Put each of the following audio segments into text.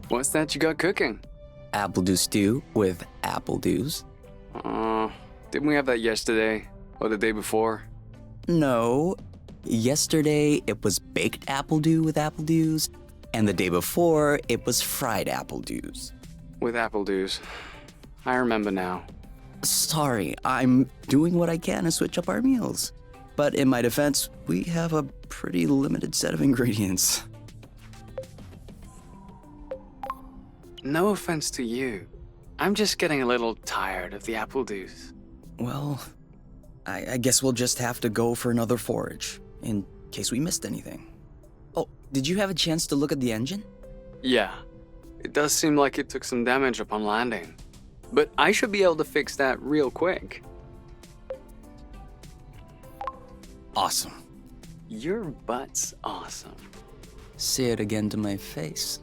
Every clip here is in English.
What's that you got cooking? Apple dew stew with apple dews. Didn't we have that yesterday? Or the day before? No, yesterday it was baked apple dew with apple dews, and the day before it was fried apple dews. With apple dews. I remember now. Sorry, I'm doing what I can to switch up our meals. But in my defense, we have a pretty limited set of ingredients. No offense to you. I'm just getting a little tired of the apple dews. Well, I guess we'll just have to go for another forage, in case we missed anything. Oh, did you have a chance to look at the engine? Yeah, it does seem like it took some damage upon landing. But I should be able to fix that real quick. Awesome. Your butt's awesome. Say it again to my face.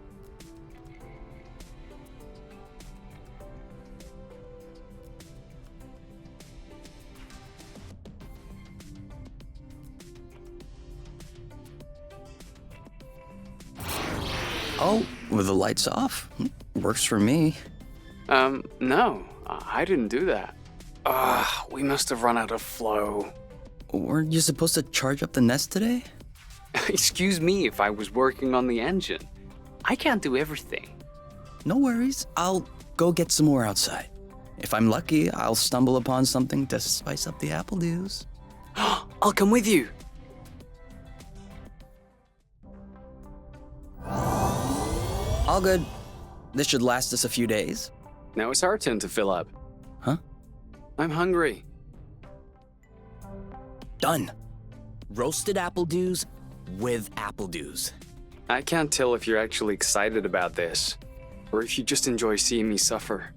Oh, with the lights off? Works for me. No, I didn't do that. We must have run out of flow. Weren't you supposed to charge up the nest today? Excuse me if I was working on the engine. I can't do everything. No worries, I'll go get some more outside. If I'm lucky, I'll stumble upon something to spice up the apple dews. I'll come with you. All good. This should last us a few days. Now it's our turn to fill up. Huh? I'm hungry. Done. Roasted apple dews with apple dews. I can't tell if you're actually excited about this, or if you just enjoy seeing me suffer.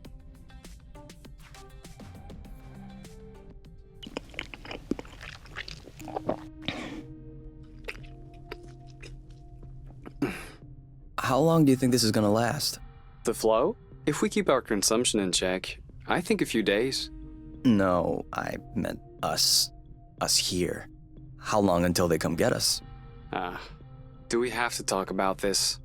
How long do you think this is gonna last? The flow? If we keep our consumption in check, I think a few days. No, I meant us. Us here. How long until they come get us? Do we have to talk about this?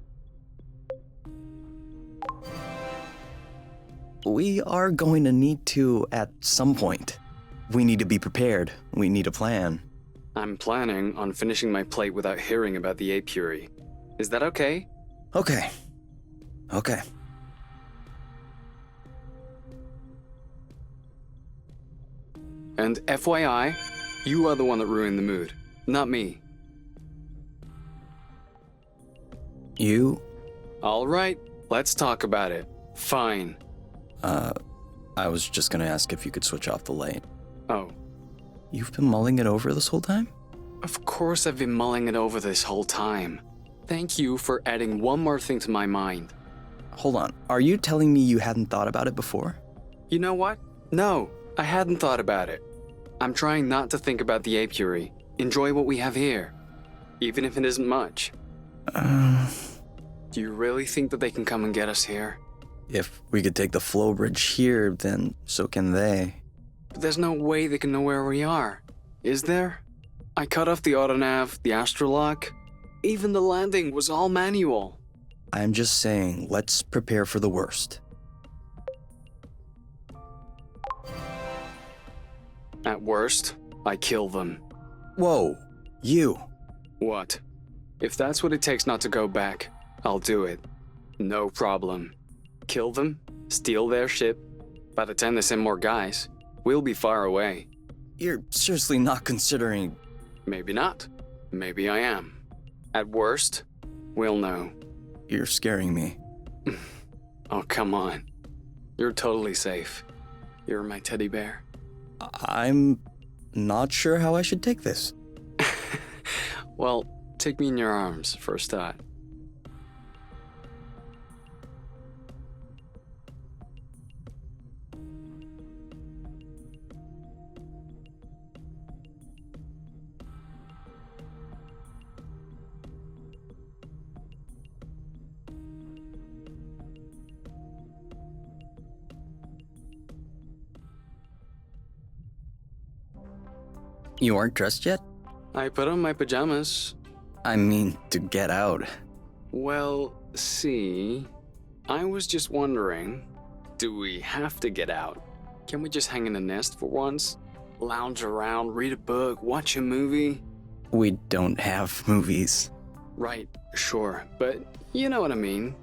We are going to need to at some point. We need to be prepared. We need a plan. I'm planning on finishing my plate without hearing about the apiary. Is that okay? Okay. Okay. And FYI, you are the one that ruined the mood, not me. You? All right, let's talk about it. Fine. I was just gonna ask if you could switch off the light. Oh, You've been mulling it over this whole time? of course I've been mulling it over this whole time. Thank you for adding one more thing to my mind. Hold on. Are you telling me you hadn't thought about it before? You know what? No, I hadn't thought about it. I'm trying not to think about the apiary. Enjoy what we have here, even if it isn't much. Do you really think that they can come and get us here? If we could take the flow bridge here, then so can they. But there's no way they can know where we are, is there? I cut off the autonav, the astrolock. Even the landing was all manual. I'm just saying, let's prepare for the worst. At worst, I kill them. Whoa, you. What? If that's what it takes not to go back, I'll do it. No problem. Kill them, steal their ship. By the time they send more guys, we'll be far away. You're seriously not considering... Maybe not. Maybe I am. At worst, we'll know. You're scaring me. Oh, come on. You're totally safe. You're my teddy bear. I'm not sure how I should take this. Well, take me in your arms for a start. You aren't dressed yet? I put on my pajamas. I mean, to get out. Well, see... I was just wondering, do we have to get out? Can we just hang in the nest for once? Lounge around, read a book, watch a movie? We don't have movies. Right, sure, but you know what I mean.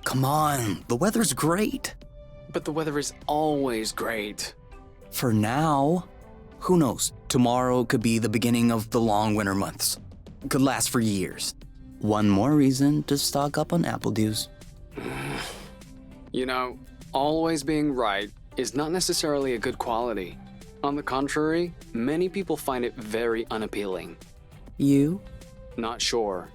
Come on, the weather's great. But the weather is always great. For now. Who knows? Tomorrow could be the beginning of the long winter months. Could last for years. One more reason to stock up on apple dews. You know, always being right is not necessarily a good quality. On the contrary, many people find it very unappealing. You? Not sure.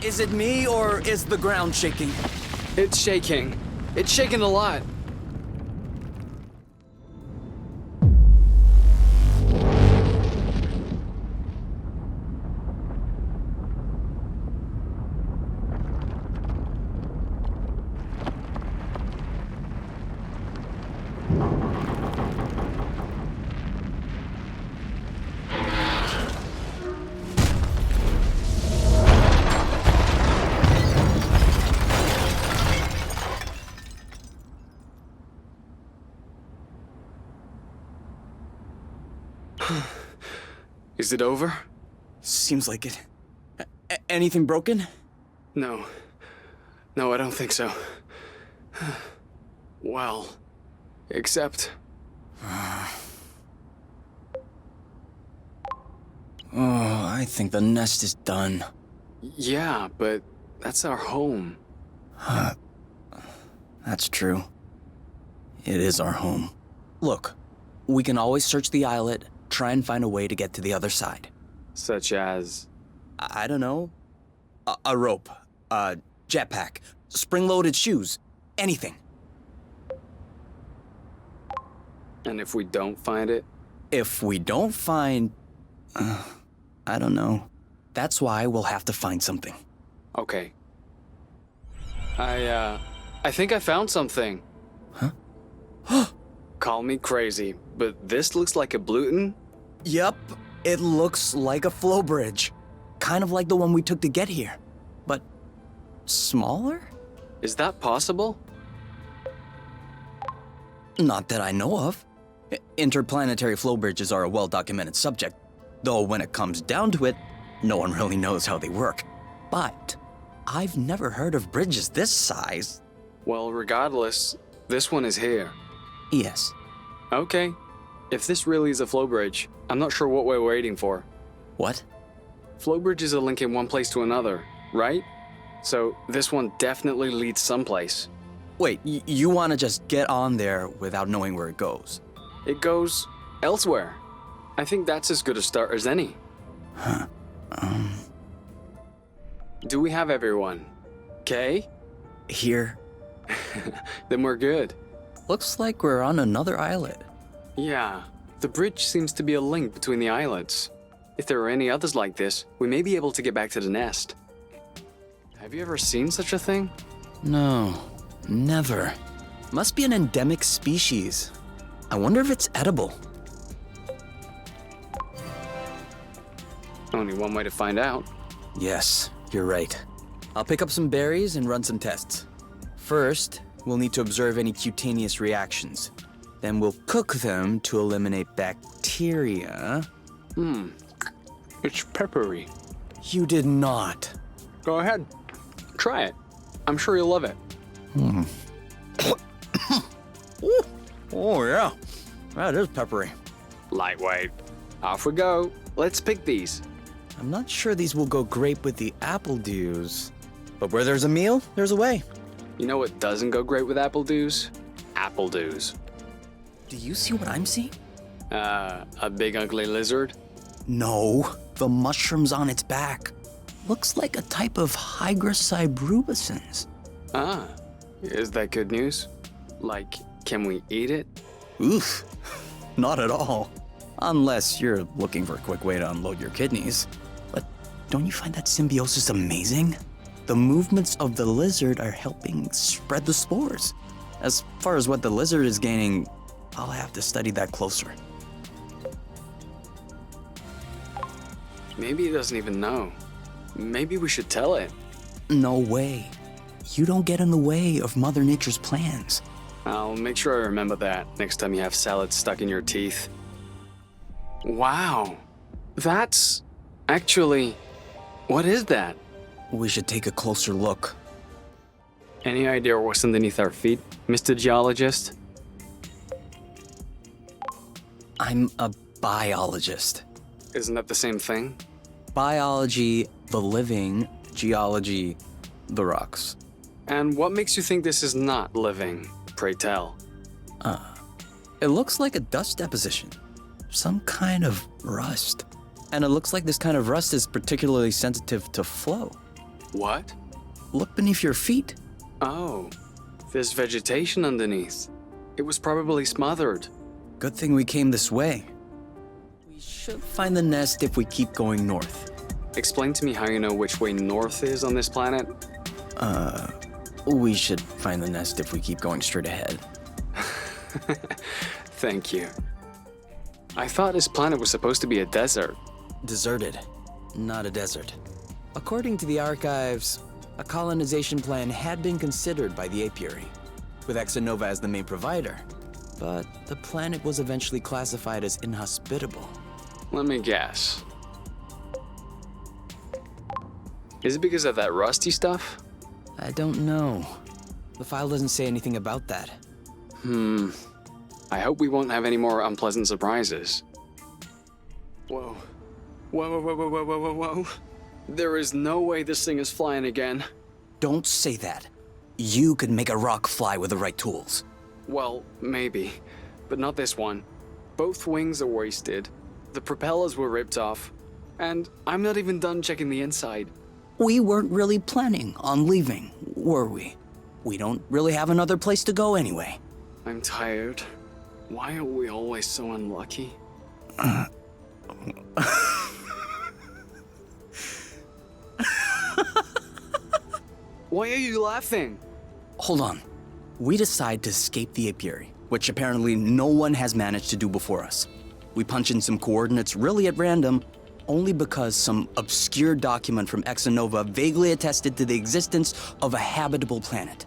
Is it me or is the ground shaking? It's shaking. It's shaking a lot. Is it over? Seems like it. Anything broken? No. No, I don't think so. Well, except... Oh, I think the nest is done. Yeah, but that's our home. That's true. It is our home. Look, we can always search the islet, try and find a way to get to the other side. Such as... I don't know. A rope, a jetpack, spring-loaded shoes, anything. And if we don't find it? If we don't find... I don't know. That's why we'll have to find something. Okay. I think I found something. Huh? Call me crazy, but this looks like a Bluton? Yep, it looks like a flow bridge. Kind of like the one we took to get here. But smaller? Is that possible? Not that I know of. Interplanetary flow bridges are a well-documented subject, though when it comes down to it, no one really knows how they work. But I've never heard of bridges this size. Well, regardless, this one is here. Yes. Okay. If this really is a flow bridge, I'm not sure what we're waiting for. What? Flow bridges are linking one place to another, right? So this one definitely leads someplace. Wait, you want to just get on there without knowing where it goes? It goes elsewhere. I think that's as good a start as any. Huh. Do we have everyone? Okay? Here. Then we're good. Looks like we're on another islet. Yeah, the bridge seems to be a link between the islets. If there are any others like this, we may be able to get back to the nest. Have you ever seen such a thing? No, never. Must be an endemic species. I wonder if it's edible. Only one way to find out. Yes, you're right. I'll pick up some berries and run some tests. First, we'll need to observe any cutaneous reactions. Then we'll cook them to eliminate bacteria. It's peppery. You did not. Go ahead. Try it. I'm sure you'll love it. Ooh. Oh, yeah. That is peppery. Lightweight. Off we go. Let's pick these. I'm not sure these will go great with the apple dews. But where there's a meal, there's a way. You know what doesn't go great with apple dews? Apple dews. Do you see what I'm seeing? A big ugly lizard? No, the mushrooms on its back. Looks like a type of Hygroscybrubescens. Ah, is that good news? Like, can we eat it? Oof, not at all. Unless you're looking for a quick way to unload your kidneys. But don't you find that symbiosis amazing? The movements of the lizard are helping spread the spores. As far as what the lizard is gaining, I'll have to study that closer. Maybe it doesn't even know. Maybe we should tell it. No way. You don't get in the way of Mother Nature's plans. I'll make sure I remember that next time you have salad stuck in your teeth. Wow. That's... actually... what is that? We should take a closer look. Any idea what's underneath our feet, Mr. Geologist? I'm a biologist. Isn't that the same thing? Biology, the living, geology, the rocks. And what makes you think this is not living, pray tell? It looks like a dust deposition. Some kind of rust. And it looks like this kind of rust is particularly sensitive to flow. What? Look beneath your feet. Oh, there's vegetation underneath. It was probably smothered. Good thing we came this way. We should find the nest if we keep going north. Explain to me how you know which way north is on this planet. We should find the nest if we keep going straight ahead. Thank you. I thought this planet was supposed to be a desert. Deserted, not a desert. According to the archives, a colonization plan had been considered by the apiary, with Exonova as the main provider. But the planet was eventually classified as inhospitable. Let me guess. Is it because of that rusty stuff? I don't know. The file doesn't say anything about that. I hope we won't have any more unpleasant surprises. Whoa. Whoa, whoa, whoa, whoa, whoa, whoa, whoa. There is no way this thing is flying again. Don't say that. You could make a rock fly with the right tools. Well, maybe. But not this one. Both wings are wasted. The propellers were ripped off. And I'm not even done checking the inside. We weren't really planning on leaving, were we? We don't really have another place to go anyway. I'm tired. Why are we always so unlucky? Why are you laughing? Hold on. We decide to escape the apiary, which apparently no one has managed to do before us. We punch in some coordinates really at random, only because some obscure document from Exonova vaguely attested to the existence of a habitable planet.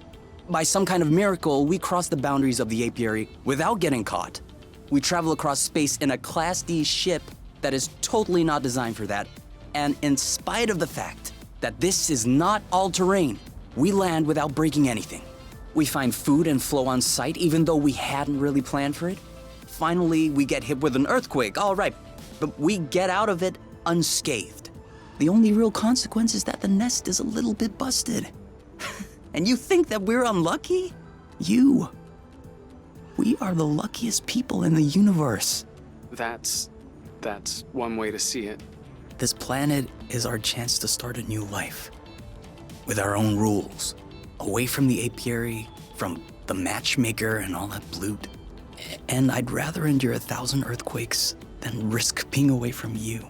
By some kind of miracle, we cross the boundaries of the apiary without getting caught. We travel across space in a Class D ship that is totally not designed for that, and in spite of the fact that this is not all-terrain, we land without breaking anything. We find food and flow on site even though we hadn't really planned for it. Finally, we get hit with an earthquake, all right, but we get out of it unscathed. The only real consequence is that the nest is a little bit busted. And you think that we're unlucky? We are the luckiest people in the universe. That's one way to see it. This planet is our chance to start a new life. With our own rules. Away from the apiary, from the matchmaker and all that loot. And I'd rather endure 1,000 earthquakes than risk being away from you.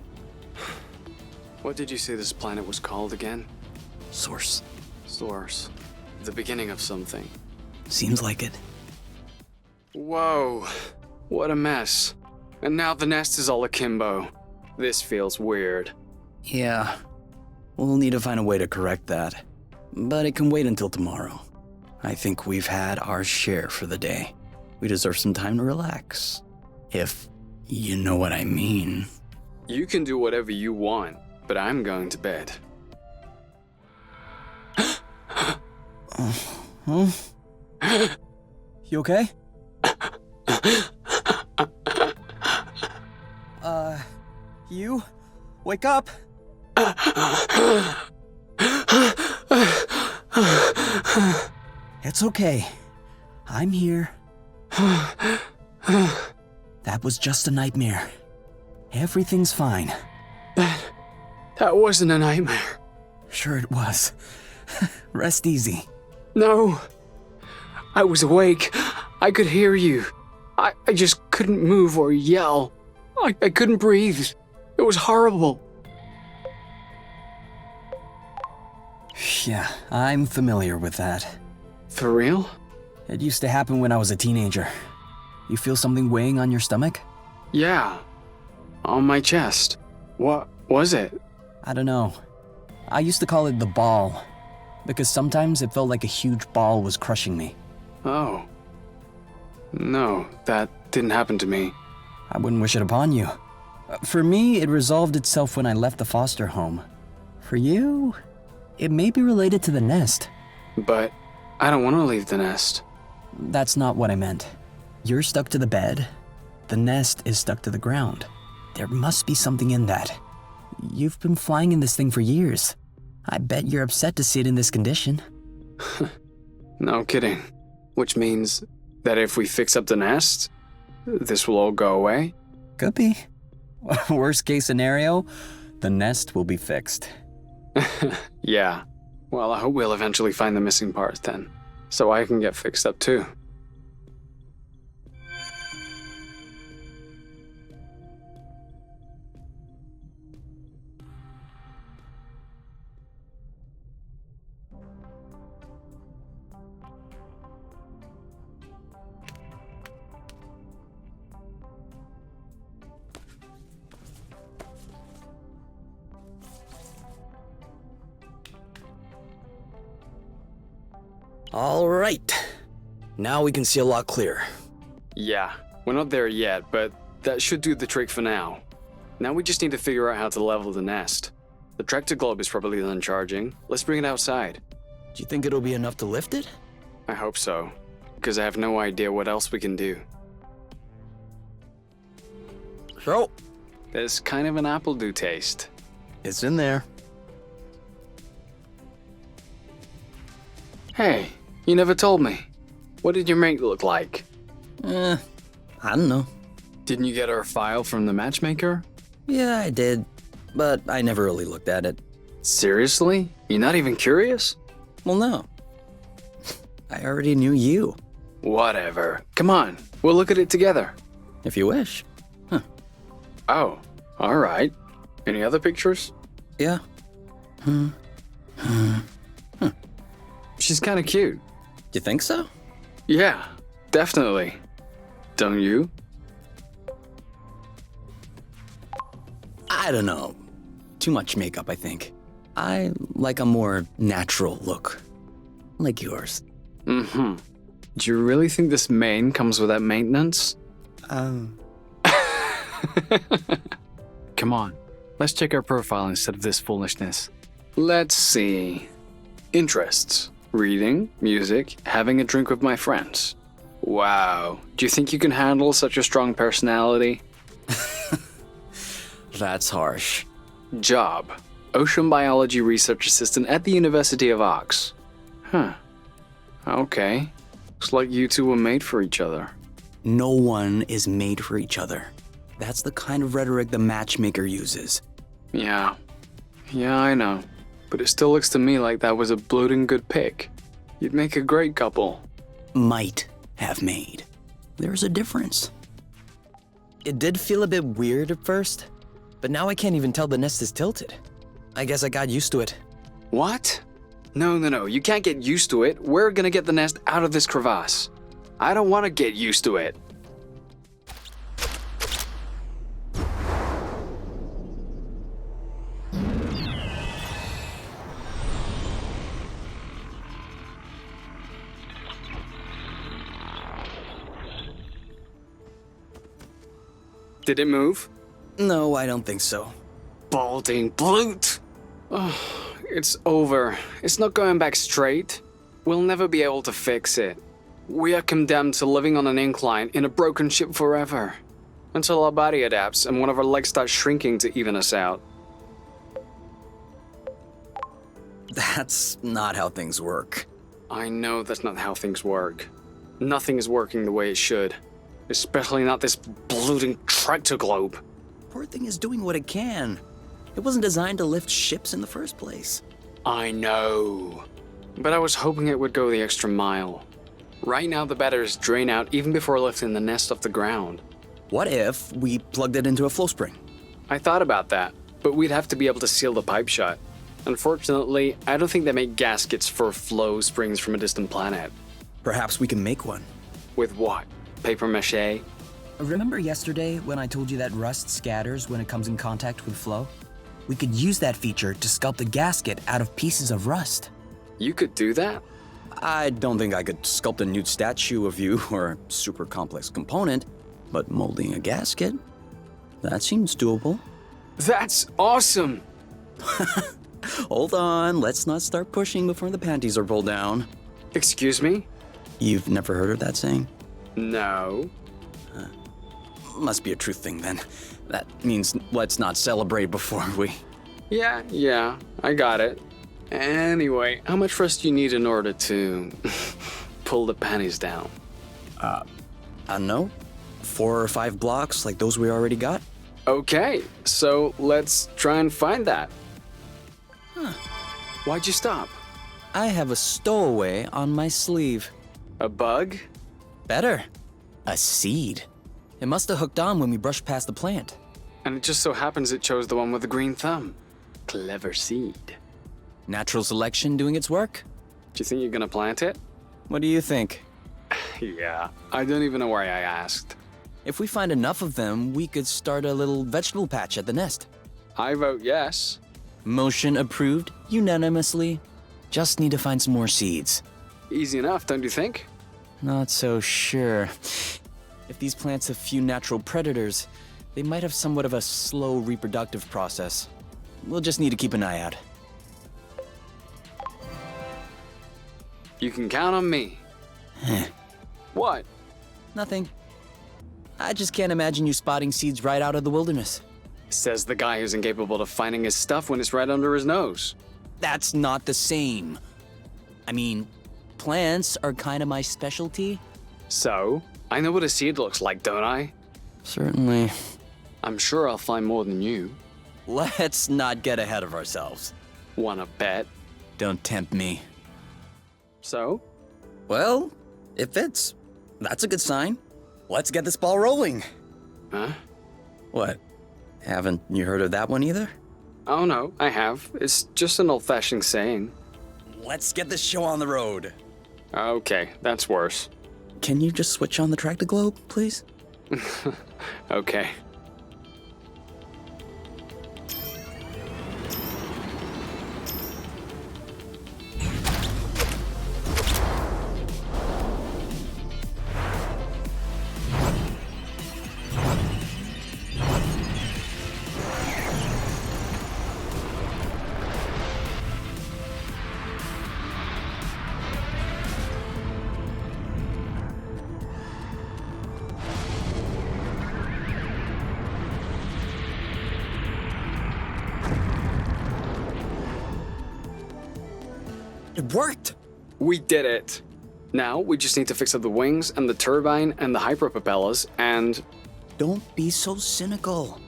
What did you say this planet was called again? Source. Source. The beginning of something. Seems like it. Whoa. What a mess. And now the nest is all akimbo. This feels weird. Yeah. We'll need to find a way to correct that. But it can wait until tomorrow. I think we've had our share for the day. We deserve some time to relax. If you know what I mean. You can do whatever you want, but I'm going to bed. You okay? You? Wake up! It's okay. I'm here. That was just a nightmare. Everything's fine. That wasn't a nightmare. Sure it was. Rest easy. No. I was awake. I could hear you. I just couldn't move or yell. I couldn't breathe. It was horrible. Yeah, I'm familiar with that. For real? It used to happen when I was a teenager. You feel something weighing on your stomach? Yeah. On my chest. What was it? I don't know. I used to call it the ball, because sometimes it felt like a huge ball was crushing me. Oh. No, that didn't happen to me. I wouldn't wish it upon you. For me, it resolved itself when I left the foster home. For you, it may be related to the nest. But I don't want to leave the nest. That's not what I meant. You're stuck to the bed. The nest is stuck to the ground. There must be something in that. You've been flying in this thing for years. I bet you're upset to see it in this condition. No kidding. Which means that if we fix up the nest, this will all go away? Could be. Worst case scenario, the nest will be fixed. Yeah. Well, I hope we'll eventually find the missing parts then, so I can get fixed up too. All right. Now we can see a lot clearer. Yeah, we're not there yet, but that should do the trick for now. Now we just need to figure out how to level the nest. The tractor globe is probably done charging. Let's bring it outside. Do you think it'll be enough to lift it? I hope so, because I have no idea what else we can do. So, There's kind of an apple dew taste. it's in there. Hey, you never told me. What did your mate look like? I don't know. Didn't you get our file from the matchmaker? Yeah, I did, but I never really looked at it. Seriously? You're not even curious? Well, no. I already knew you, Whatever. Come on, we'll look at it together. if you wish. Oh, alright. Any other pictures? Yeah. She's kinda cute. You think so? Yeah, definitely. Don't you? I don't know. Too much makeup, I think. I like a more natural look. Like yours. Mm-hmm. Do you really think this mane comes without maintenance? Come on, let's check our profile instead of this foolishness. Let's see. Interests. Reading, music, having a drink with my friends. Wow. Do you think you can handle such a strong personality? That's harsh. Job. Ocean biology research assistant at the University of Ox. Huh. Okay. Looks like you two were made for each other. No one is made for each other. That's the kind of rhetoric the matchmaker uses. Yeah. Yeah, I know. But it still looks to me like that was a bloating good pick. You'd make a great couple. Might have made. There's a difference. It did feel a bit weird at first, but now I can't even tell the nest is tilted. I guess I got used to it. What? No. You can't get used to it. We're gonna get the nest out of this crevasse. I don't want to get used to it. Did it move? No, I don't think so. Balding bloot! Oh, it's over. It's not going back straight. We'll never be able to fix it. We are condemned to living on an incline in a broken ship forever. Until our body adapts and one of our legs starts shrinking to even us out. That's not how things work. I know that's not how things work. Nothing is working the way it should. Especially not this bloating tractor globe. Poor thing is doing what it can. It wasn't designed to lift ships in the first place. I know. But I was hoping it would go the extra mile. Right now the batteries drain out even before lifting the nest off the ground. What if we plugged it into a flow spring? I thought about that, but we'd have to be able to seal the pipe shut. Unfortunately, I don't think they make gaskets for flow springs from a distant planet. Perhaps we can make one. With what? Paper mache? Remember yesterday when I told you that rust scatters when it comes in contact with flow? We could use that feature to sculpt a gasket out of pieces of rust. You could do that? I don't think I could sculpt a nude statue of you or a super complex component, but molding a gasket? That seems doable. That's awesome! Hold on, let's not start pushing before the panties are pulled down. Excuse me? You've never heard of that saying? No. Must be a true thing then. That means let's not celebrate before we... Yeah, I got it. Anyway, how much rust do you need in order to pull the panties down? I don't know. 4 or 5 blocks like those we already got? Okay, so let's try and find that. Why'd you stop? I have a stowaway on my sleeve. A bug? Better. A seed. It must have hooked on when we brushed past the plant. And it just so happens it chose the one with the green thumb. Clever seed. Natural selection doing its work? Do you think you're gonna plant it? What do you think? Yeah, I don't even know why I asked. If we find enough of them, we could start a little vegetable patch at the nest. I vote yes. Motion approved unanimously. Just need to find some more seeds. Easy enough, don't you think? Not so sure. If these plants have few natural predators, they might have somewhat of a slow reproductive process. We'll just need to keep an eye out. You can count on me. What? Nothing. I just can't imagine you spotting seeds right out of the wilderness. Says the guy who's incapable of finding his stuff when it's right under his nose. That's not the same. I mean, plants are kind of my specialty. So, I know what a seed looks like, don't I? Certainly. I'm sure I'll find more than you. Let's not get ahead of ourselves. Wanna bet? Don't tempt me. So? Well, it fits. That's a good sign. Let's get this ball rolling. Huh? What? Haven't you heard of that one either? Oh no, I have. It's just an old-fashioned saying. Let's get this show on the road. Okay, that's worse. Can you just switch on the Tractoglobe, please? Okay. It worked! We did it! Now, we just need to fix up the wings and the turbine and the hyperpropellers and... Don't be so cynical.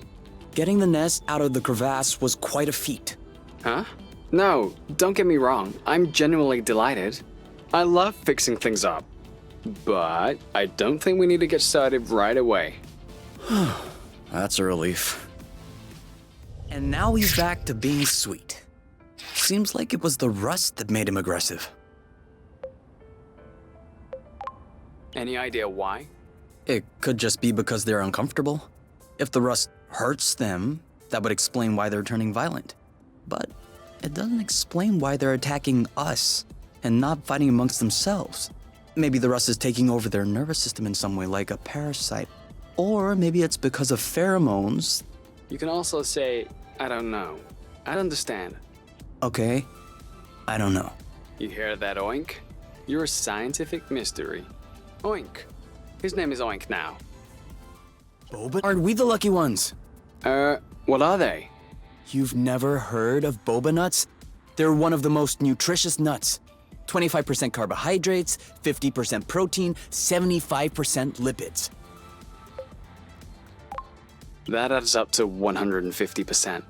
Getting the nest out of the crevasse was quite a feat. Huh? No, don't get me wrong. I'm genuinely delighted. I love fixing things up. But I don't think we need to get started right away. That's a relief. And now he's back to being sweet. Seems like it was the rust that made him aggressive. Any idea why? It could just be because they're uncomfortable. If the rust hurts them, that would explain why they're turning violent. But it doesn't explain why they're attacking us and not fighting amongst themselves. Maybe the rust is taking over their nervous system in some way, like a parasite. Or maybe it's because of pheromones. You can also say, I don't know. I don't understand. Okay, I don't know. You hear that, Oink? You're a scientific mystery. Oink. His name is Oink now. Boba? Aren't we the lucky ones? What are they? You've never heard of boba nuts? They're one of the most nutritious nuts. 25% carbohydrates, 50% protein, 75% lipids. That adds up to 150%.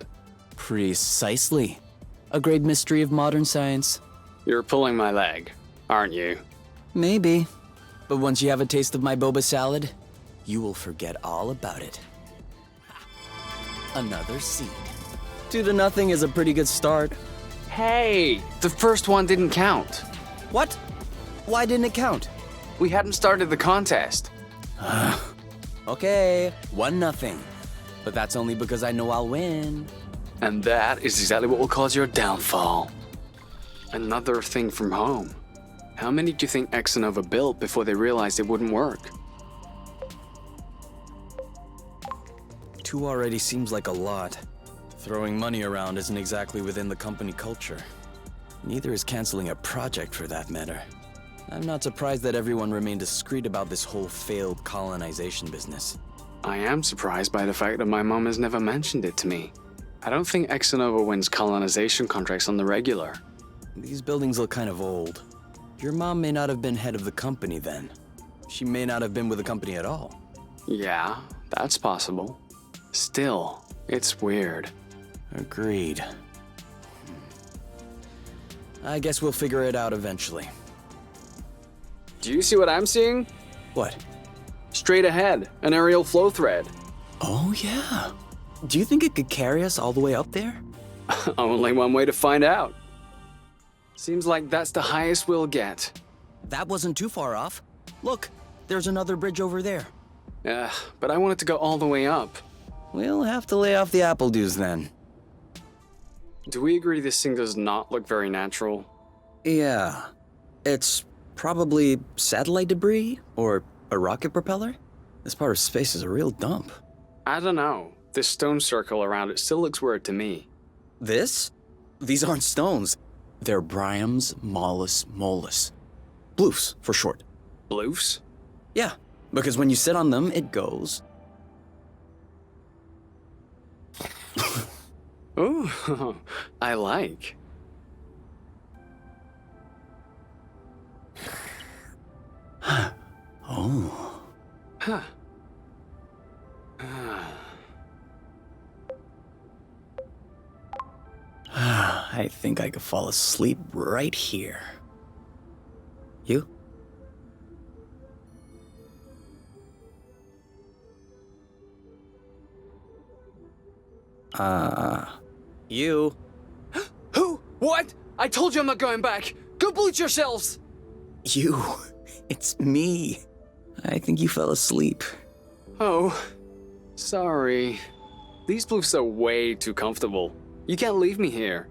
Precisely. A great mystery of modern science. You're pulling my leg, aren't you? Maybe. But once you have a taste of my boba salad, you will forget all about it. Another seed. 2-0 is a pretty good start. Hey! The first one didn't count. What? Why didn't it count? We hadn't started the contest. Okay, 1-0. But that's only because I know I'll win. And that is exactly what will cause your downfall. Another thing from home. How many do you think Exonova built before they realized it wouldn't work? 2 already seems like a lot. Throwing money around isn't exactly within the company culture. Neither is canceling a project for that matter. I'm not surprised that everyone remained discreet about this whole failed colonization business. I am surprised by the fact that my mom has never mentioned it to me. I don't think Exonova wins colonization contracts on the regular. These buildings look kind of old. Your mom may not have been head of the company then. She may not have been with the company at all. Yeah, that's possible. Still, it's weird. Agreed. I guess we'll figure it out eventually. Do you see what I'm seeing? What? Straight ahead, an aerial flow thread. Oh, yeah. Do you think it could carry us all the way up there? Only one way to find out. Seems like that's the highest we'll get. That wasn't too far off. Look, there's another bridge over there. But I want it to go all the way up. We'll have to lay off the apple dues then. Do we agree this thing does not look very natural? Yeah. It's probably satellite debris or a rocket propeller. This part of space is a real dump. I don't know. This stone circle around it still looks weird to me. This? These aren't stones. They're Bryums Mollis Mollis. Bloofs, for short. Bloofs? Yeah, because when you sit on them, it goes. Ooh, I like. Oh. Huh. I think I could fall asleep right here. You? You? Who? What? I told you I'm not going back. Go bleach yourselves. You. It's me. I think you fell asleep. Oh, sorry. These bloofs are way too comfortable. You can't leave me here.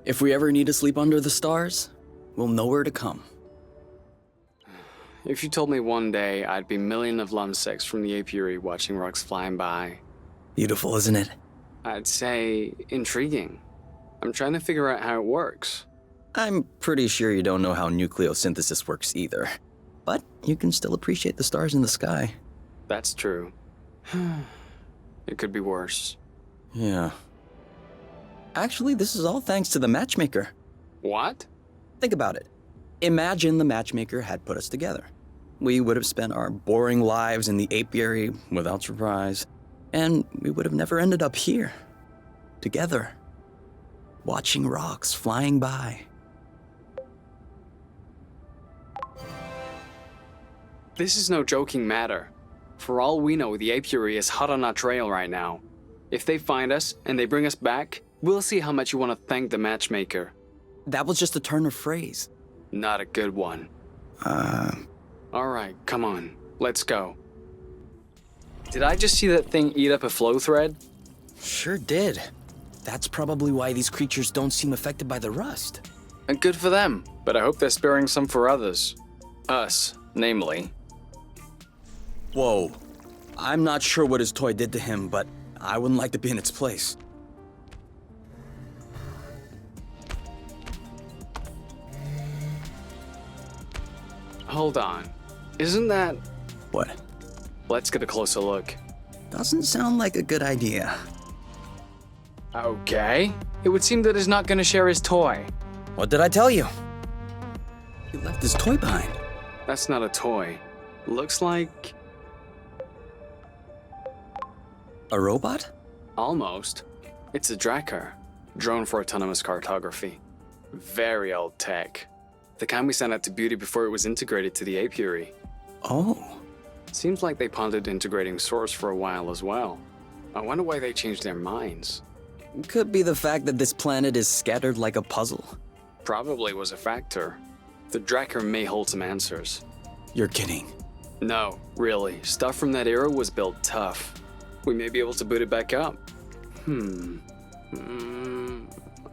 If we ever need to sleep under the stars, we'll know where to come. If you told me one day I'd be million of lumsecks from the apiary watching rocks flying by, Beautiful, isn't it? I'd say intriguing. I'm trying to figure out how it works. I'm pretty sure you don't know how nucleosynthesis works either. But you can still appreciate the stars in the sky. That's true. It could be worse. Yeah. Actually, this is all thanks to the matchmaker. What? Think about it. Imagine the matchmaker had put us together. We would have spent our boring lives in the apiary without surprise, and we would have never ended up here, together, watching rocks flying by. This is no joking matter. For all we know, the apiary is hot on our trail right now. If they find us and they bring us back, we'll see how much you want to thank the matchmaker. That was just a turn of phrase. Not a good one. All right, come on. Let's go. Did I just see that thing eat up a flow thread? Sure did. That's probably why these creatures don't seem affected by the rust. And good for them, but I hope they're sparing some for others. Us, namely. Whoa. I'm not sure what his toy did to him, but I wouldn't like to be in its place. Hold on. Isn't that... What? Let's get a closer look. Doesn't sound like a good idea. Okay. It would seem that he's not going to share his toy. What did I tell you? He left his toy behind. That's not a toy. Looks like... A robot? Almost. It's a Drakkar. Drone for autonomous cartography. Very old tech. The kind we sent out to Beauty before it was integrated to the apiary. Oh. Seems like they pondered integrating Source for a while as well. I wonder why they changed their minds. Could be the fact that this planet is scattered like a puzzle. Probably was a factor. The Drakkar may hold some answers. You're kidding. No, really. Stuff from that era was built tough. We may be able to boot it back up.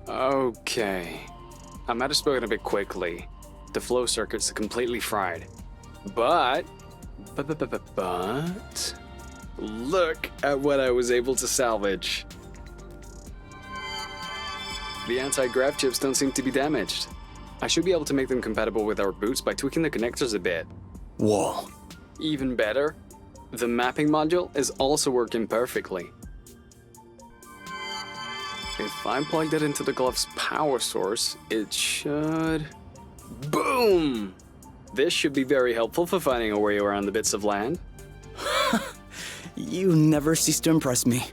Okay. I might have spoken a bit quickly. The flow circuits are completely fried. But look at what I was able to salvage. The anti-grav chips don't seem to be damaged. I should be able to make them compatible with our boots by tweaking the connectors a bit. Whoa. Even better, the mapping module is also working perfectly. If I plug that into the glove's power source, it should... Boom! This should be very helpful for finding a way around the bits of land. You never cease to impress me.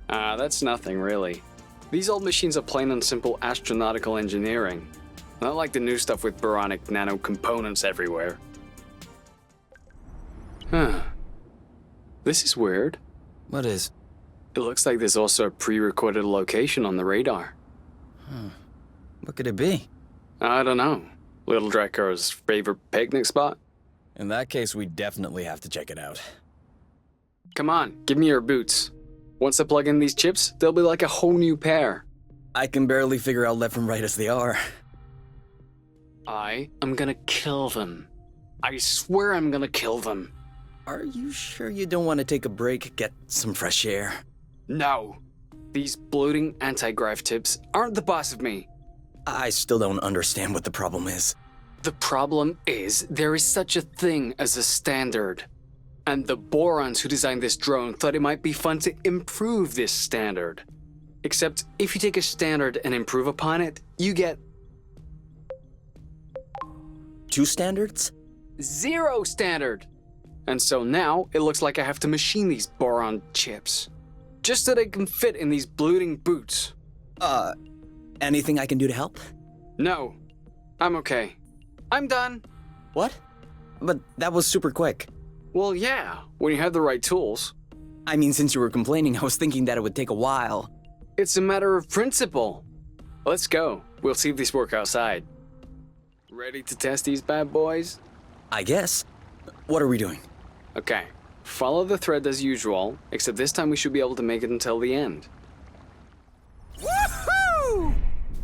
That's nothing really. These old machines are plain and simple astronautical engineering. Not like the new stuff with boronic nano components everywhere. Huh. This is weird. What is? It looks like there's also a pre-recorded location on the radar. What could it be? I don't know. Little Draco's favorite picnic spot? In that case, we definitely have to check it out. Come on, give me your boots. Once I plug in these chips, they'll be like a whole new pair. I can barely figure out left from right as they are. I am gonna kill them. I swear I'm gonna kill them. Are you sure you don't want to take a break, get some fresh air? No. These bloating anti-grav tips aren't the boss of me. I still don't understand what the problem is. The problem is there is such a thing as a standard. And the Borons who designed this drone thought it might be fun to improve this standard. Except if you take a standard and improve upon it, you get 2 standards? 0 standard. And so now it looks like I have to machine these boron chips. Just so they can fit in these bloating boots. Anything I can do to help? No, I'm okay. I'm done. What? But that was super quick. Well, yeah, when you have the right tools. I mean, since you were complaining, I was thinking that it would take a while. It's a matter of principle. Let's go. We'll see if these work outside. Ready to test these bad boys? I guess. What are we doing? Okay. Follow the thread as usual, except this time we should be able to make it until the end. Woohoo!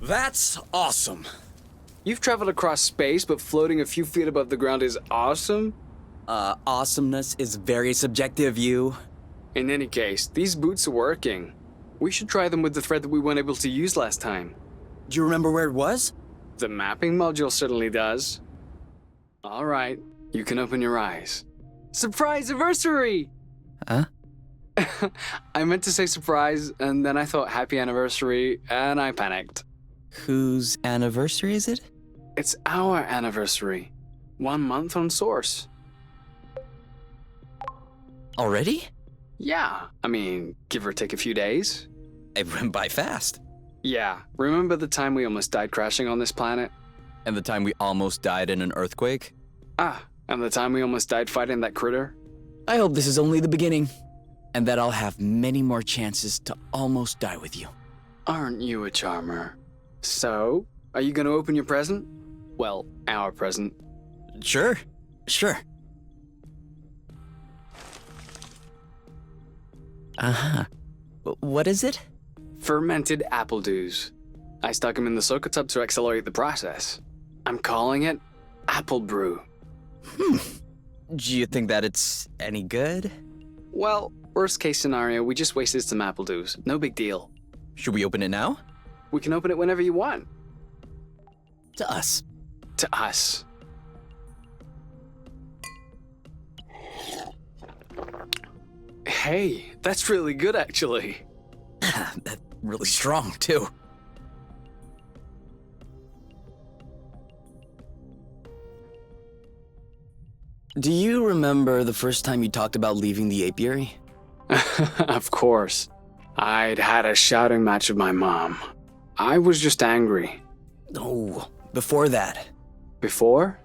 That's awesome. You've traveled across space, but floating a few feet above the ground is awesome? Awesomeness is very subjective, you. In any case, these boots are working. We should try them with the thread that we weren't able to use last time. Do you remember where it was? The mapping module certainly does. All right, you can open your eyes. Surprise anniversary! Huh? I meant to say surprise, and then I thought happy anniversary, and I panicked. Whose anniversary is it? It's our anniversary. 1 month on Source. Already? Yeah, I mean, give or take a few days. It went by fast. Yeah, remember the time we almost died crashing on this planet? And the time we almost died in an earthquake? And the time we almost died fighting that critter? I hope this is only the beginning, and that I'll have many more chances to almost die with you. Aren't you a charmer? So, are you gonna open your present? Well, our present. Sure. Uh-huh. What is it? Fermented apple dews. I stuck them in the soaker tub to accelerate the process. I'm calling it Apple Brew. Do you think that it's any good? Well, worst case scenario, we just wasted some apple dews. No big deal. Should we open it now? We can open it whenever you want. To us. To us. Hey, that's really good actually. That's really strong, too. Do you remember the first time you talked about leaving the apiary? Of course. I'd had a shouting match with my mom. I was just angry. No, before that. Before?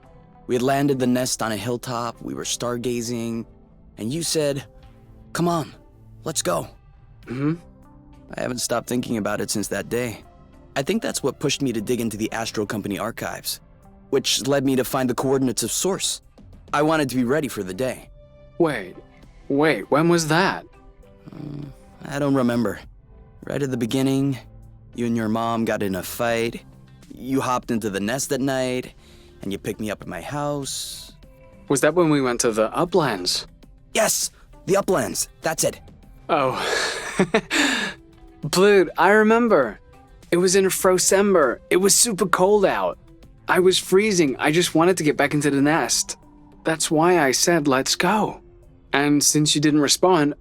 We had landed the nest on a hilltop, we were stargazing, and you said, "Come on, let's go." I haven't stopped thinking about it since that day. I think that's what pushed me to dig into the Astro Company archives, which led me to find the coordinates of Source. I wanted to be ready for the day. Wait, when was that? I don't remember. Right at the beginning, you and your mom got in a fight. You hopped into the nest at night, and you picked me up at my house. Was that when we went to the Uplands? Yes, the Uplands. That's it. Oh. Dude, I remember. It was in Frocember. It was super cold out. I was freezing. I just wanted to get back into the nest. That's why I said, let's go. And since you didn't respond,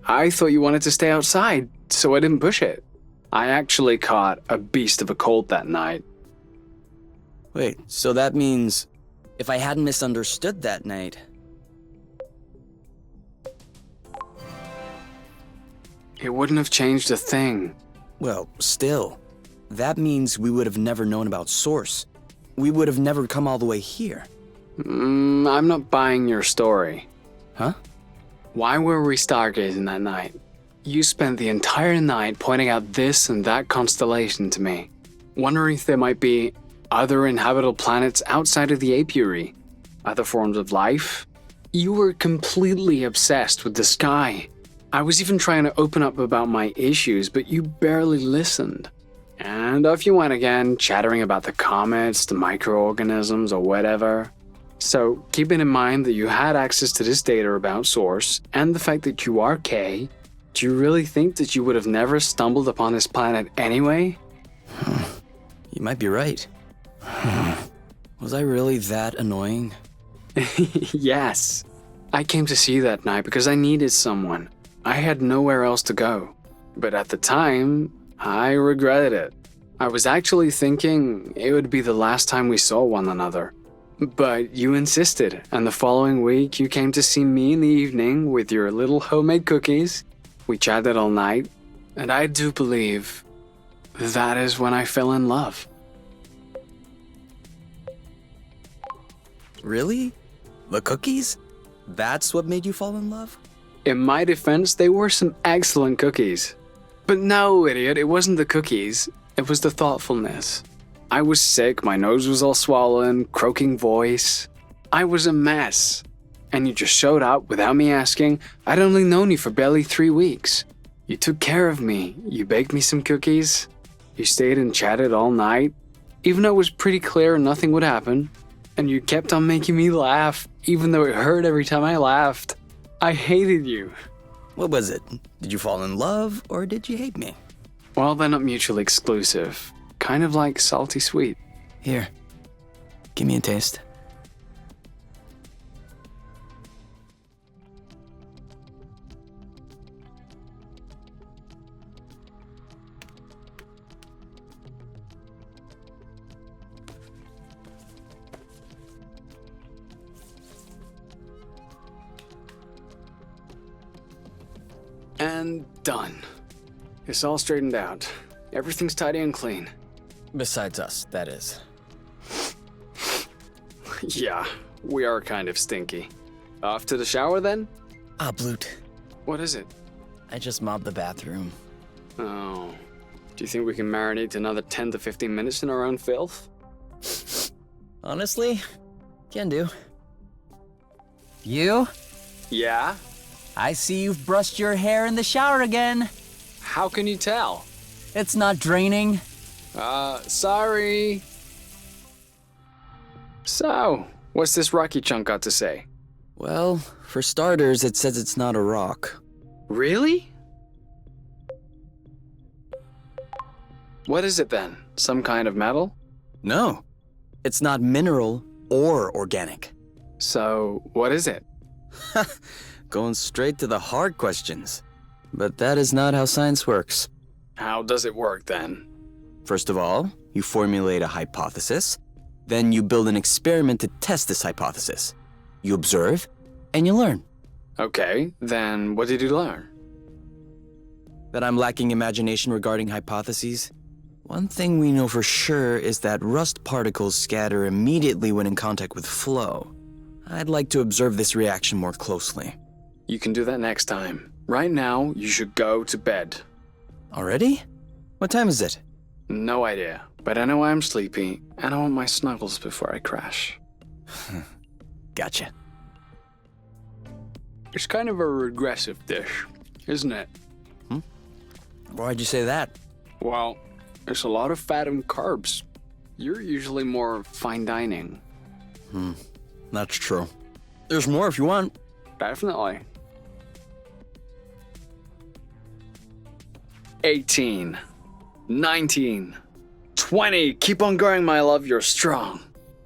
I thought you wanted to stay outside, so I didn't push it. I actually caught a beast of a cold that night. Wait, so that means if I hadn't misunderstood that night... It wouldn't have changed a thing. Well, still, that means we would have never known about Source. We would have never come all the way here. I'm not buying your story. Huh? Why were we stargazing that night? You spent the entire night pointing out this and that constellation to me, wondering if there might be other inhabitable planets outside of the apiary, other forms of life. You were completely obsessed with the sky. I was even trying to open up about my issues, but you barely listened. And off you went again, chattering about the comets, the microorganisms, or whatever. So, keeping in mind that you had access to this data about Source, and the fact that you are K, do you really think that you would have never stumbled upon this planet anyway? You might be right. Was I really that annoying? Yes. I came to see you that night because I needed someone. I had nowhere else to go. But at the time, I regretted it. I was actually thinking it would be the last time we saw one another. But you insisted, and the following week you came to see me in the evening with your little homemade cookies. We chatted all night, and I do believe that is when I fell in love. Really? The cookies? That's what made you fall in love? In my defense, they were some excellent cookies. But no, idiot, it wasn't the cookies. It was the thoughtfulness. I was sick, my nose was all swollen, croaking voice. I was a mess. And you just showed up without me asking. I'd only known you for barely 3 weeks. You took care of me. You baked me some cookies. You stayed and chatted all night, even though it was pretty clear nothing would happen. And you kept on making me laugh, even though it hurt every time I laughed. I hated you. What was it? Did you fall in love, or did you hate me? Well, they're not mutually exclusive. Kind of like salty sweet. Here, give me a taste. And done. It's all straightened out. Everything's tidy and clean. Besides us, that is. Yeah, we are kind of stinky. Off to the shower then? Ah, Bloot. What is it? I just mopped the bathroom. Oh. Do you think we can marinate another 10 to 15 minutes in our own filth? Honestly, can do. You? Yeah? I see you've brushed your hair in the shower again. How can you tell? It's not draining. Sorry. So, what's this rocky chunk got to say? Well, for starters, it says it's not a rock. Really? What is it then? Some kind of metal? No, it's not mineral or organic. So, what is it? Going straight to the hard questions. But that is not how science works. How does it work then? First of all, you formulate a hypothesis. Then you build an experiment to test this hypothesis. You observe, and you learn. Okay, then what did you learn? That I'm lacking imagination regarding hypotheses? One thing we know for sure is that rust particles scatter immediately when in contact with flow. I'd like to observe this reaction more closely. You can do that next time. Right now, you should go to bed. Already? What time is it? No idea, but I know I'm sleepy, and I want my snuggles before I crash. Gotcha. It's kind of a regressive dish, isn't it? Why'd you say that? Well, there's a lot of fat and carbs. You're usually more fine dining. That's true. There's more if you want. Definitely. 18, 19, 20. Keep on going, my love. You're strong.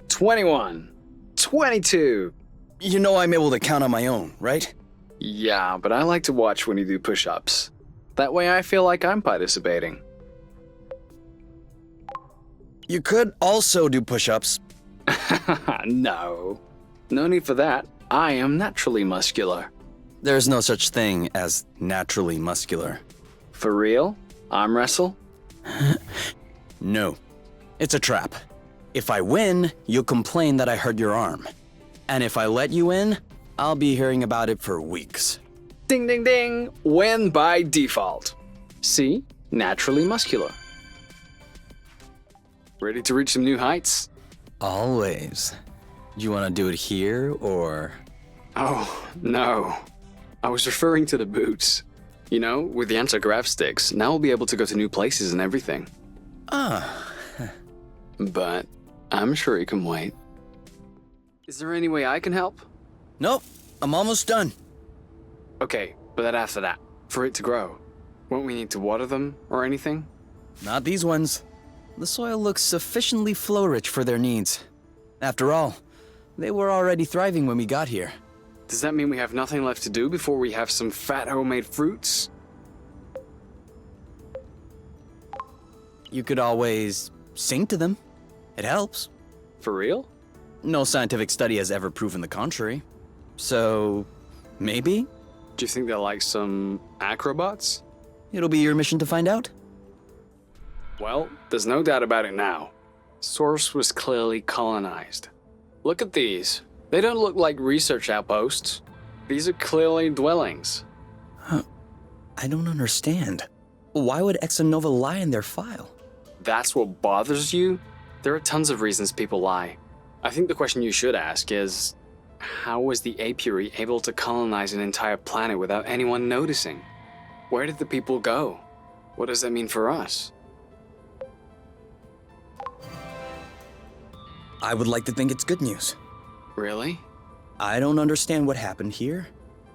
21, 22. You know I'm able to count on my own, right? Yeah, but I like to watch when you do push-ups. That way I feel like I'm participating. You could also do push-ups. No. No need for that. I am naturally muscular. There's no such thing as naturally muscular. For real? Arm wrestle? No. It's a trap. If I win, you'll complain that I hurt your arm. And if I let you in, I'll be hearing about it for weeks. Ding ding ding! Win by default. See? Naturally muscular. Ready to reach some new heights? Always. Do you want to do it here, or...? Oh, no. I was referring to the boots. You know, with the anti-grav sticks, now we'll be able to go to new places and everything. Ah. But I'm sure you can wait. Is there any way I can help? Nope. I'm almost done. Okay, but then after that, for it to grow, won't we need to water them or anything? Not these ones. The soil looks sufficiently flow-rich for their needs. After all, they were already thriving when we got here. Does that mean we have nothing left to do before we have some fat homemade fruits? You could always sing to them. It helps. For real? No scientific study has ever proven the contrary. So, maybe? Do you think they're like some acrobats? It'll be your mission to find out. Well, there's no doubt about it now. Source was clearly colonized. Look at these. They don't look like research outposts. These are clearly dwellings. I don't understand. Why would Exonova lie in their file? That's what bothers you? There are tons of reasons people lie. I think the question you should ask is, how was the apiary able to colonize an entire planet without anyone noticing? Where did the people go? What does that mean for us? I would like to think it's good news. Really? I don't understand what happened here,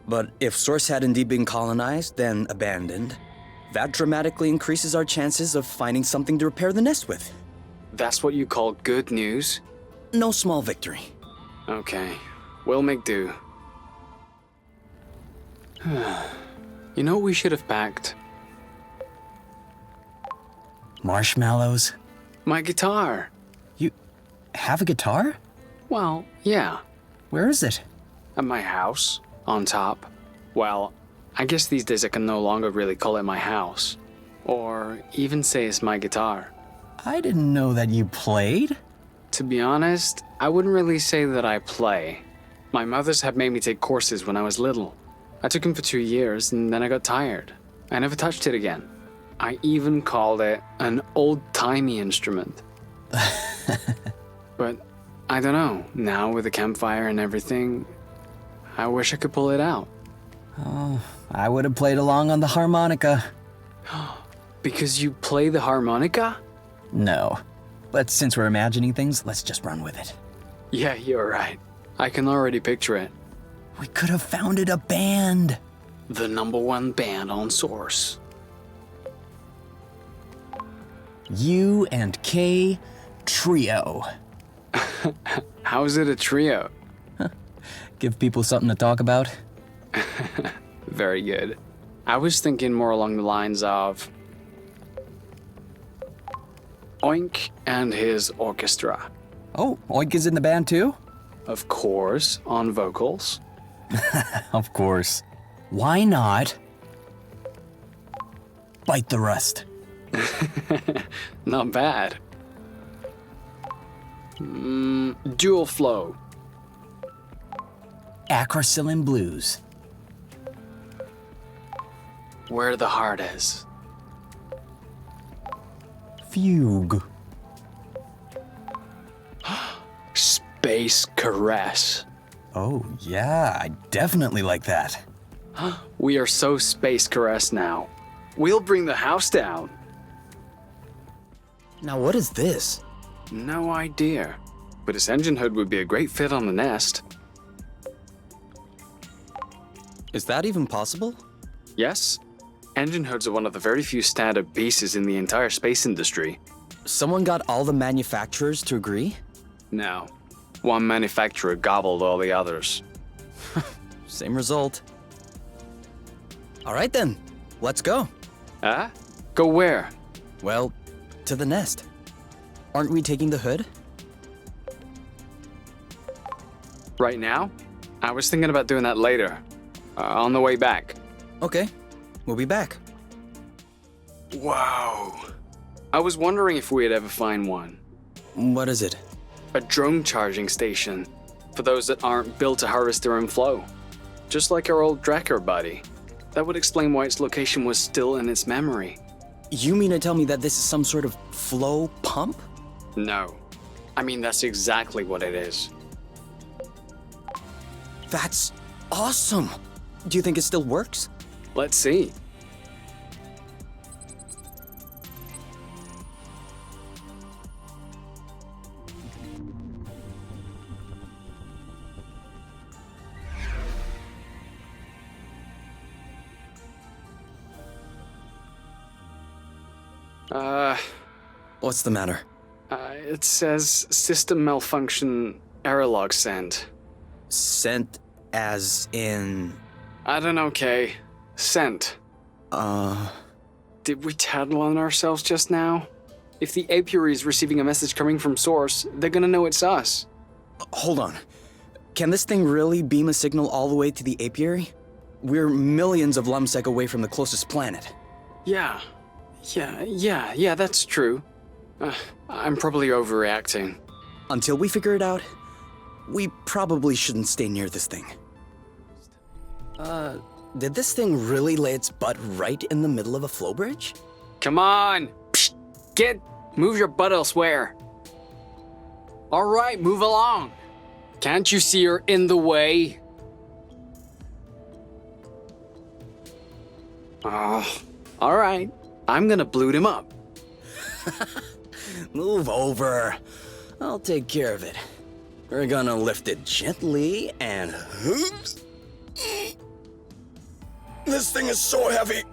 but if Source had indeed been colonized, then abandoned, that dramatically increases our chances of finding something to repair the nest with. That's what you call good news? No small victory. Okay, we'll make do. You know what we should have packed? Marshmallows? My guitar. You have a guitar? Well, yeah. Where is it? At my house, on top. Well, I guess these days I can no longer really call it my house. Or even say it's my guitar. I didn't know that you played. To be honest, I wouldn't really say that I play. My mother's had made me take courses when I was little. I took them for 2 years and then I got tired. I never touched it again. I even called it an old-timey instrument. But I don't know, now with the campfire and everything, I wish I could pull it out. Oh, I would have played along on the harmonica. Because you play the harmonica? No. But since we're imagining things, let's just run with it. Yeah, you're right. I can already picture it. We could have founded a band. The #1 band on Source. U&K Trio. How is it a trio? Give people something to talk about. Very good. I was thinking more along the lines of Oink and his orchestra. Oh, Oink is in the band too? Of course, on vocals. Of course. Why not Bite the Rust? Not bad. Dual flow. Acrocillin Blues. Where the heart is. Fugue. Space caress. Oh, yeah, I definitely like that. We are so space caress now. we'll bring the house down. Now, what is this? No idea. But this engine hood would be a great fit on the nest. Is that even possible? Yes? Engine hoods are one of the very few standard pieces in the entire space industry. Someone got all the manufacturers to agree? No. One manufacturer gobbled all the others. Same result. All right then, let's go. Huh? Go where? Well, to the nest. Aren't we taking the hood? Right now? I was thinking about doing that later. On the way back. Okay, we'll be back. Wow. I was wondering if we'd ever find one. What is it? A drone charging station. For those that aren't built to harvest their own flow. Just like our old Drakkar buddy. That would explain why its location was still in its memory. You mean to tell me that this is some sort of flow pump? No. I mean, that's exactly what it is. That's awesome! Do you think it still works? Let's see. What's the matter? It says system malfunction, error log sent. Sent as in... I don't know, Kay. Sent. Did we tattle on ourselves just now? If the apiary is receiving a message coming from Source, they're gonna know it's us. Hold on. Can this thing really beam a signal all the way to the apiary? We're millions of lumsec away from the closest planet. Yeah, that's true. I'm probably overreacting. Until we figure it out, we probably shouldn't stay near this thing. Did this thing really lay its butt right in the middle of a flow bridge? Come on! Psst, move your butt elsewhere. All right, move along. Can't you see you're in the way? Oh, all right. I'm gonna bloot him up. Move over. I'll take care of it. We're gonna lift it gently and... This thing is so heavy.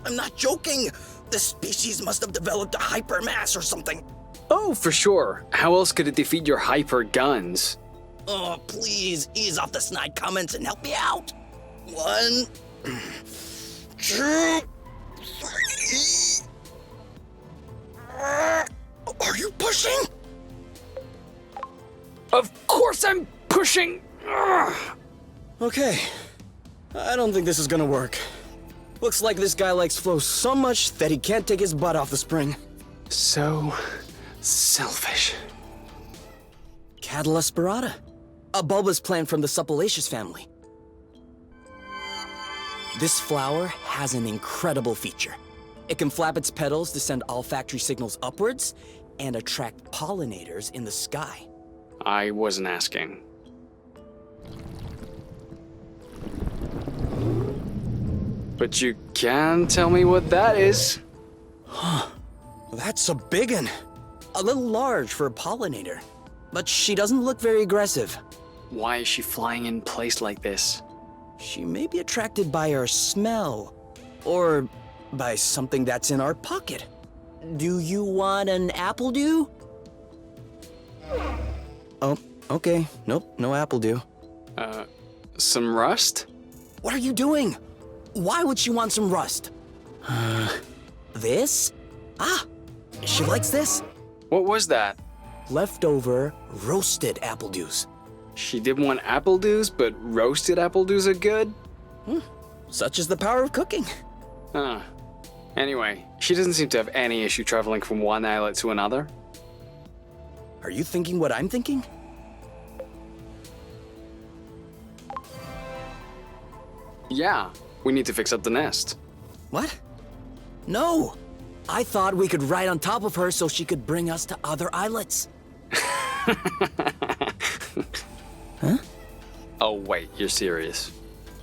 I'm not joking. This species must have developed a hypermass or something. Oh, for sure. How else could it defeat your hyper guns? Oh, please ease off the snide comments and help me out. 1, 2, 3. Are you pushing? Of course I'm pushing! Ugh. Okay. I don't think this is gonna work. Looks like this guy likes flow so much that he can't take his butt off the spring. So selfish. Catula spirata, a bulbous plant from the Suppilaceous family. This flower has an incredible feature. It can flap its petals to send olfactory signals upwards and attract pollinators in the sky. I wasn't asking. But you can tell me what that is. That's a biggin'. A little large for a pollinator. But she doesn't look very aggressive. Why is she flying in place like this? She may be attracted by our smell. Or by something that's in our pocket. Do you want an apple dew? Oh, okay. Nope, no apple dew. Some rust? What are you doing? Why would she want some rust? This? Ah, she likes this. What was that? Leftover roasted apple dews. She didn't want apple dews, but roasted apple dews are good? Such is the power of cooking. Huh. Anyway, she doesn't seem to have any issue traveling from one islet to another. Are you thinking what I'm thinking? Yeah, we need to fix up the nest. What? No! I thought we could ride on top of her so she could bring us to other islets. Oh wait, you're serious.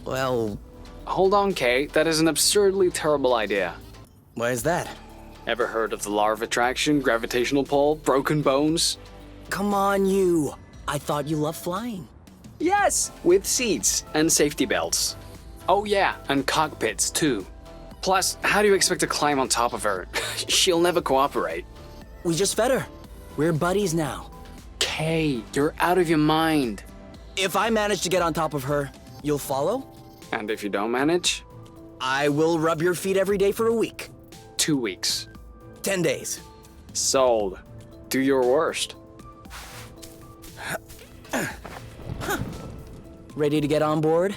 Well, Hold on, Kay. That is an absurdly terrible idea. why is that? Ever heard of the law of attraction, gravitational pull, broken bones? Come on, you. I thought you loved flying. Yes, with seats and safety belts. Oh yeah, and cockpits too. Plus, how do you expect to climb on top of her? She'll never cooperate. We just fed her. We're buddies now. Kay, you're out of your mind. If I manage to get on top of her, you'll follow? And if you don't manage? I will rub your feet every day for a week. 2 weeks. 10 days. Sold. Do your worst. Ready to get on board?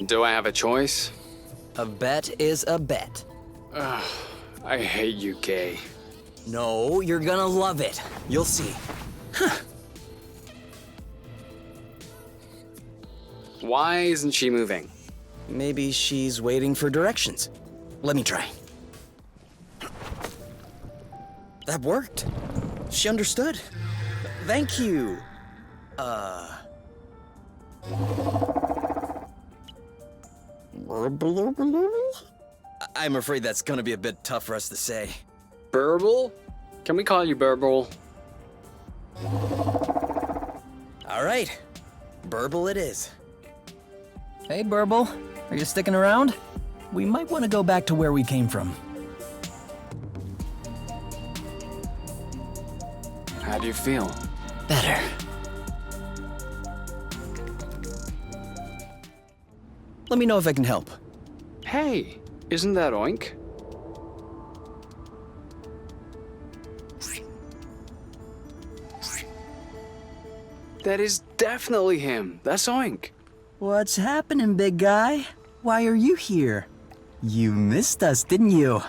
Do I have a choice? A bet is a bet. I hate you, Kay. No, you're gonna love it. You'll see. Why isn't she moving? Maybe she's waiting for directions. Let me try. That worked. She understood. Thank you. I'm afraid that's gonna be a bit tough for us to say. Burble? Can we call you Burble? All right, Burble it is. Hey, Burble, are you sticking around? We might want to go back to where we came from. How do you feel? Better. Let me know if I can help. Hey, isn't that Oink? That is definitely him. That's Oink. What's happening, big guy? Why are you here? You missed us, didn't you?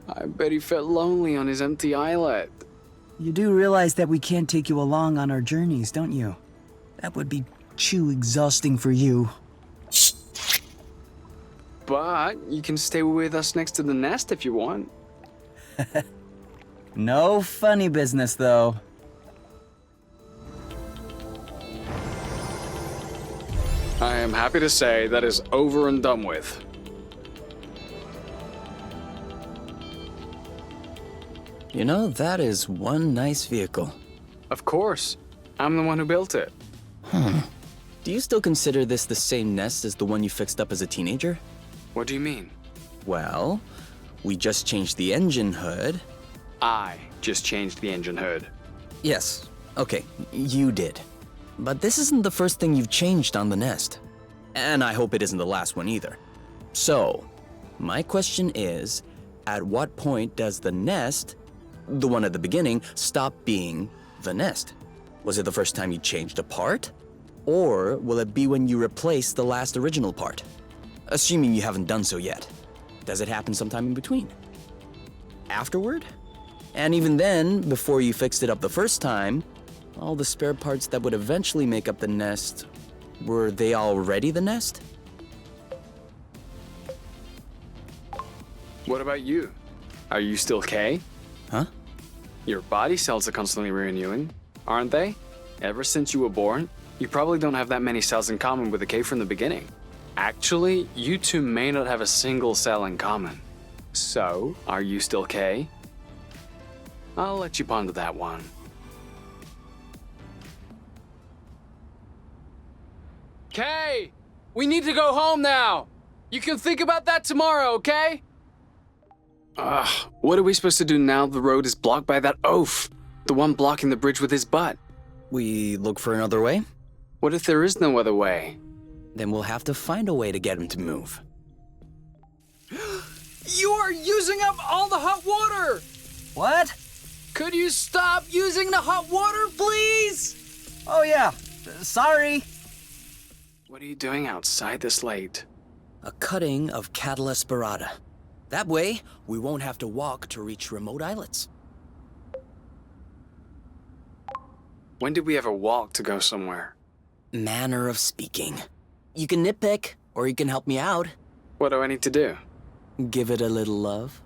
I bet he felt lonely on his empty islet. You do realize that we can't take you along on our journeys, don't you? That would be too exhausting for you. But you can stay with us next to the nest if you want. No funny business, though. I am happy to say that is over and done with. You know, that is one nice vehicle. Of course. I'm the one who built it. Do you still consider this the same nest as the one you fixed up as a teenager? What do you mean? Well, we just changed the engine hood. I just changed the engine hood. Yes, okay, you did. But this isn't the first thing you've changed on the nest. And I hope it isn't the last one either. So, my question is, at what point does the nest, the one at the beginning, stop being the nest? Was it the first time you changed a part? Or will it be when you replace the last original part? Assuming you haven't done so yet. Does it happen sometime in between? Afterward? And even then, before you fixed it up the first time, all the spare parts that would eventually make up the nest, were they already the nest? What about you? Are you still Kay? Huh? Your body cells are constantly renewing, aren't they? Ever since you were born, you probably don't have that many cells in common with the Kay from the beginning. Actually, you two may not have a single cell in common. So, are you still Kay? I'll let you ponder that one. Kay! We need to go home now! You can think about that tomorrow, okay? What are we supposed to do now the road is blocked by that oaf? The one blocking the bridge with his butt. We look for another way? What if there is no other way? Then we'll have to find a way to get him to move. You are using up all the hot water! What? Could you stop using the hot water, please? Oh, yeah. Sorry. What are you doing outside this late? A cutting of Catula spirata. That way, we won't have to walk to reach remote islets. When did we ever walk to go somewhere? Manner of speaking. You can nitpick, or you can help me out. What do I need to do? Give it a little love.